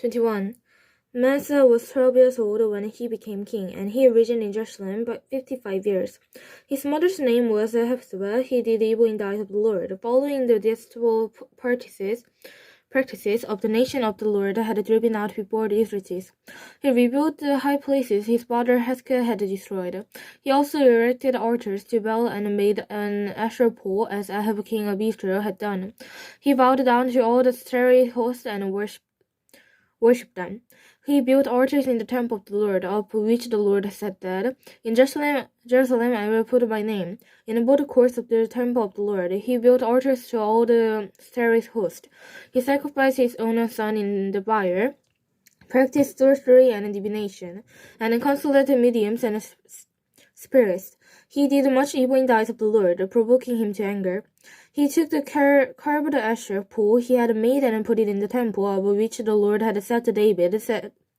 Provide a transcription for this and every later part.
21. Manasseh was 12 years old when he became king, and he reigned in Jerusalem for 55 years. His mother's name was Hephzibah. He did evil in the eyes of the Lord, following the detestable practices of the nation of the Lord had driven out before the Israelites. He rebuilt the high places his father Hezekiah had destroyed. He also erected altars to Baal and made an Asherah pole, as Ahab king of Israel had done. He bowed down to all the starry hosts and worshipped them. He built altars in the temple of the Lord, of which the Lord said that, In Jerusalem I will put my name. In both courts of the temple of the Lord, he built altars to all the starry host. He sacrificed his own son in the fire, practiced sorcery and divination, and consulted mediums and spirits. He did much evil in the eyes of the Lord, provoking him to anger. He took the carved Asherah pole he had made and put it in the temple of which the Lord had said to David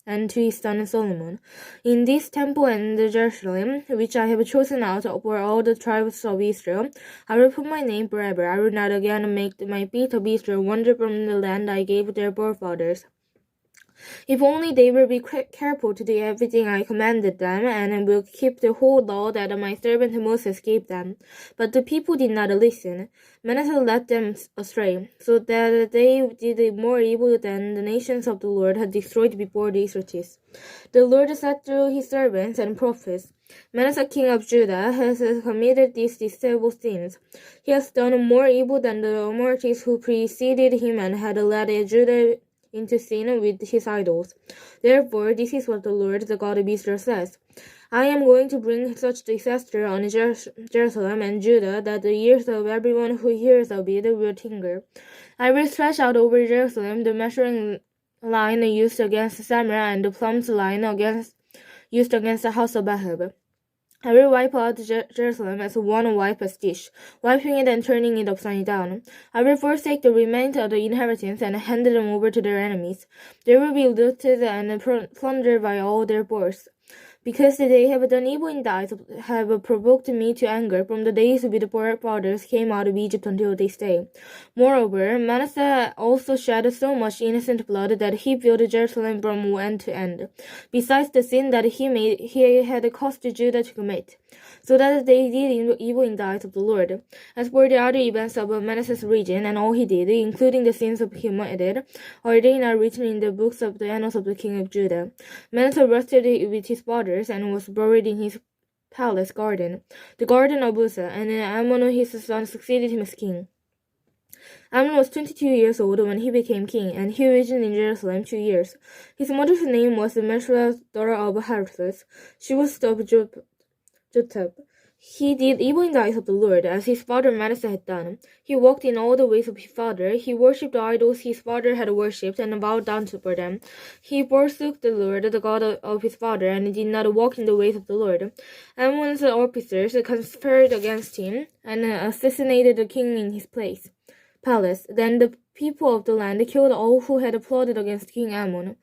and to his son Solomon, In this temple and Jerusalem, which I have chosen out for all the tribes of Israel, I will put my name forever. I will not again make my feet of Israel wander from the land I gave their forefathers. If only they will be careful to do everything I commanded them, and will keep the whole law that my servant Moses gave them. But the people did not listen. Manasseh led them astray, so that they did more evil than the nations of the Lord had destroyed before the Israelites. The Lord said through his servants and prophets, Manasseh king of Judah has committed these detestable sins. He has done more evil than the Amorites who preceded him and had led Judah into sin with his idols. Therefore, this is what the Lord, the God of Israel, says. I am going to bring such disaster on Jerusalem and Judah that the ears of everyone who hears of it will tingle. I will stretch out over Jerusalem the measuring line used against Samaria and the plumb line used against the house of Ahab. I will wipe out Jerusalem as one wipes a dish, wiping it and turning it upside down. I will forsake the remains of the inhabitants and hand them over to their enemies. They will be looted and plundered by all their foes. Because they have done evil in the eyes, have provoked me to anger from the days when the forefathers came out of Egypt until this day. Moreover, Manasseh also shed so much innocent blood that he filled Jerusalem from end to end, besides the sin that he had caused Judah to commit, so that they did evil in the eyes of the Lord. As for the other events of Manasseh's region and all he did, including the sins he committed, are they not written in the books of the annals of the king of Judah? Manasseh rested with his fathers and was buried in his palace garden, the garden of Uzzah, and Amon his son succeeded him as king. Amon was 22 years old when he became king, and he reigned in Jerusalem 2 years. His mother's name was Meshulah, daughter of Harthus. She was of Jotab. He did evil in the eyes of the Lord, as his father Manasseh had done. He walked in all the ways of his father. He worshipped the idols his father had worshipped, and bowed down for them. He forsook the Lord, the God of his father, and did not walk in the ways of the Lord. Ammon's officers conspired against him, and assassinated the king in his palace. Then the people of the land killed all who had plotted against King Ammon,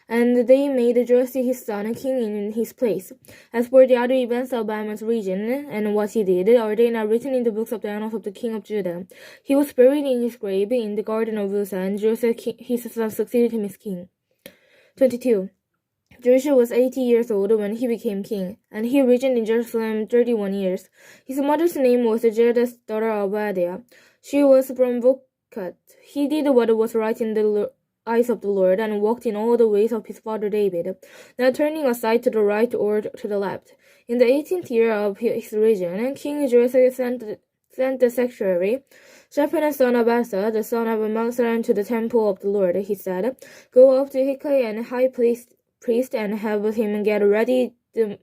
and they made Joash his son king in his place. As for the other events of Ammon's region and what he did, are they not written in the books of the annals of the king of Judah? He was buried in his grave in the garden of Uzzah, and Joash his son succeeded him as king. 22. Joshua was 80 years old when he became king, and he reigned in Jerusalem 31 years. His mother's name was Jehoiada's daughter of Adiah. She was from Bokat. He did what was right in the eyes of the Lord, and walked in all the ways of his father David, not turning aside to the right or to the left. In the 18th year of his reign, King Joash sent the secretary, Shaphan son of Asa, the son of Malsar, to the temple of the Lord. He said, Go up to Hilkiah and high priest and have him get ready the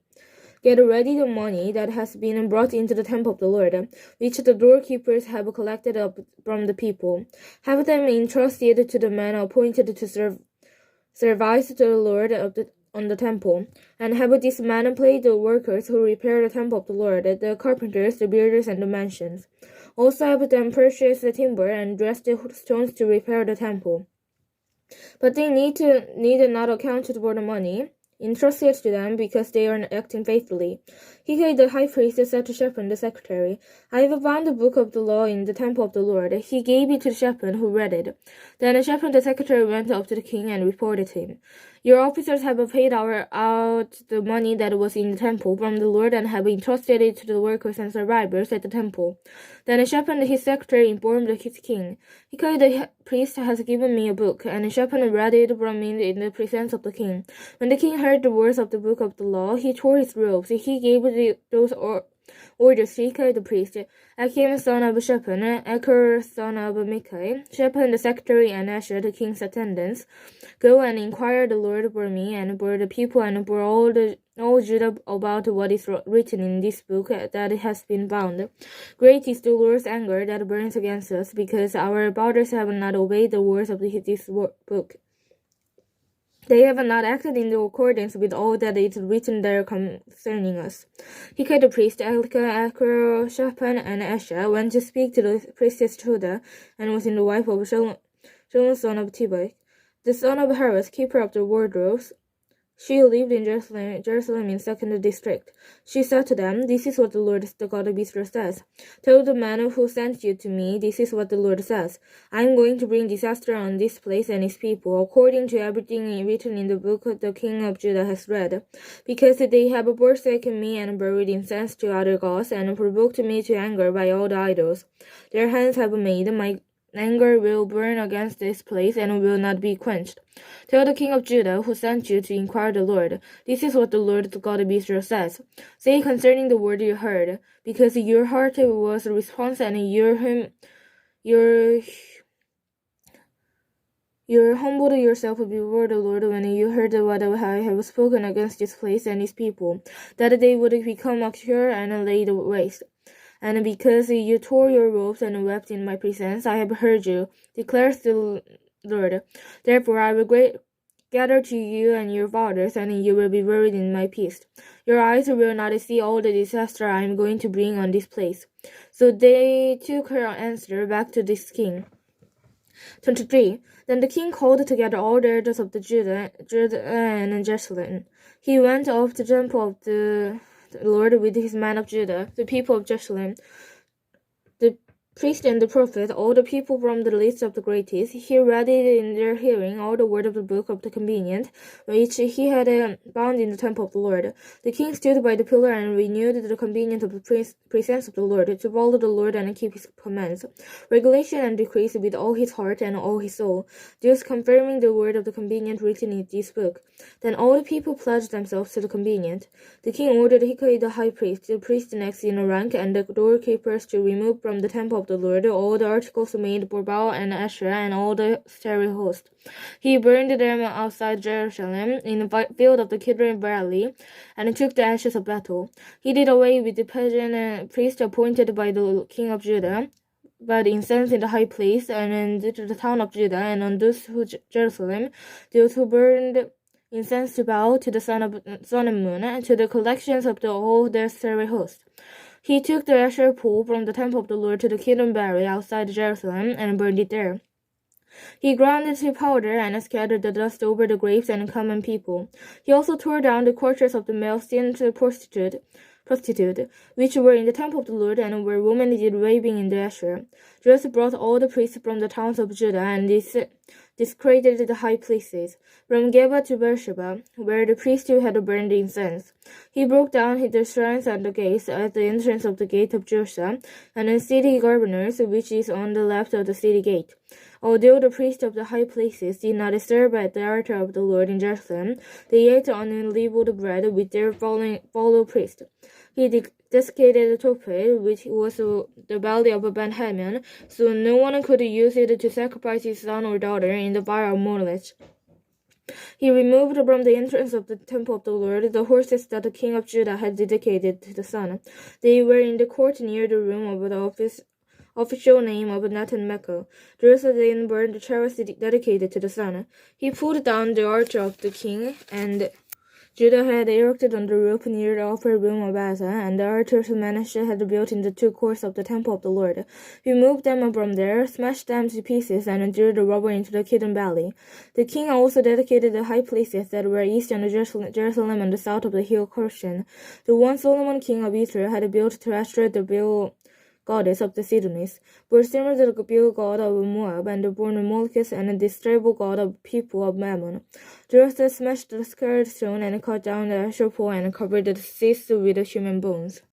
money that has been brought into the temple of the Lord, which the doorkeepers have collected up from the people. Have them entrusted to the men appointed to service to the Lord on the temple, and have this man pay the workers who repair the temple of the Lord, the carpenters, the builders, and the mansions. Also have them purchase the timber and dress the stones to repair the temple. But they need not account for the money entrusted to them because they are acting faithfully. Hilkiah the high priest said to Shaphan the secretary, I have found the book of the law in the temple of the Lord. He gave it to Shaphan, who read it. Then Shaphan the secretary went up to the king and reported him. Your officers have paid out the money that was in the temple from the Lord and have entrusted it to the workers and survivors at the temple. Then Shaphan his secretary informed his king, Hilkiah the priest has given me a book, and Shaphan read it from it in the presence of the king. When the king heard the words of the book of the law, he tore his robes. He gave those orders to Hilkiah the priest, Achim son of Shaphan, Achor son of Micaiah, Shaphan the secretary, and Asher the king's attendants. Go and inquire the Lord for me and for the people and for all Judah about what is written in this book that has been found. Great is the Lord's anger that burns against us, because our fathers have not obeyed the words of this book. They have not acted in accordance with all that is written there concerning us. Hilkiah the priest, Elkanah, Achor, Shaphan, and Asher went to speak to the priestess Judah, and was in the wife of Shalom son of Tibak, the son of Harris, keeper of the wardrobes. She lived in Jerusalem in 2nd district. She said to them, This is what the Lord, the God of Israel, says. Tell the man who sent you to me, this is what the Lord says. I am going to bring disaster on this place and its people, according to everything written in the book the king of Judah has read, because they have forsaken me and buried incense to other gods, and provoked me to anger by all the idols their hands have made. My anger will burn against this place and will not be quenched. Tell the king of Judah, who sent you to inquire the Lord, this is what the Lord, the God of Israel, says. Say concerning the word you heard, because your heart was a response and you humbled yourself before the Lord when you heard what I have spoken against this place and its people, that they would become obscure and laid waste. And because you tore your robes and wept in my presence, I have heard you, declares the Lord. Therefore I will gather to you and your fathers, and you will be buried in my peace. Your eyes will not see all the disaster I am going to bring on this place. So they took her answer back to this king. 23. Then the king called together all the elders of the Judah and Jerusalem. He went up to the temple of the Lord with his men of Judah, the people of Jerusalem, the priest and the prophet, all the people from the least of the greatest. He read it in their hearing, all the word of the book of the covenant, which he had found in the temple of the Lord. The king stood by the pillar and renewed the covenant of the presence of the Lord, to follow the Lord and keep his commands, regulation and decrees with all his heart and all his soul, thus confirming the word of the covenant written in this book. Then all the people pledged themselves to the covenant. The king ordered Hilkiah the high priest, the priest next in rank, and the doorkeepers to remove from the temple of the Lord all the articles made for Baal and Asherah and all the stereo host. He burned them outside Jerusalem in the field of the Kidron Valley, and took the ashes of battle. He did away with the pagan priest appointed by the king of Judah, but incense in the high place and in the town of Judah, and on those who Jerusalem, those who burned incense to Baal, to the sun and moon, and to the collections of all their stereo host. He took the Asher pole from the temple of the Lord to the Kidron Valley outside Jerusalem and burned it there. He ground it to powder and scattered the dust over the graves and common people. He also tore down the quarters of the male sin prostitute, which were in the temple of the Lord, and where women did raving in the Asher. Joshua brought all the priests from the towns of Judah, and discredited the high places, from Geba to Beersheba, where the priests had burned incense. He broke down the shrines and the gates at the entrance of the gate of Joshua, and the city governors, which is on the left of the city gate. Although the priests of the high places did not serve at the altar of the Lord in Jerusalem, they ate unleavened bread with their fellow priests. He desiccated Tophet, which was the valley of Ben-Haman, so no one could use it to sacrifice his son or daughter in the fire of Molech. He removed from the entrance of the temple of the Lord the horses that the king of Judah had dedicated to the sun. They were in the court near the room of the official name of Nathan Mecca. Jerusalem burned the chariots dedicated to the sun. He pulled down the altar of the king and Judah had erected on the roof near the upper room of Asa, and the altars Manasseh had built in the two courts of the temple of the Lord. He moved them from there, smashed them to pieces, and threw the rubble into the Kidron Valley. The king also dedicated the high places that were east on Jerusalem and the south of the hill Cushan. The one Solomon king of Israel had built to Asherah the Baal goddess of the Sidonians, Bolstemur the Baal god of Moab, and the born Molechus and the stable god of people of Mammon. Jerusalem smashed the sacred stone and cut down the Asherah pole and covered the seats with human bones.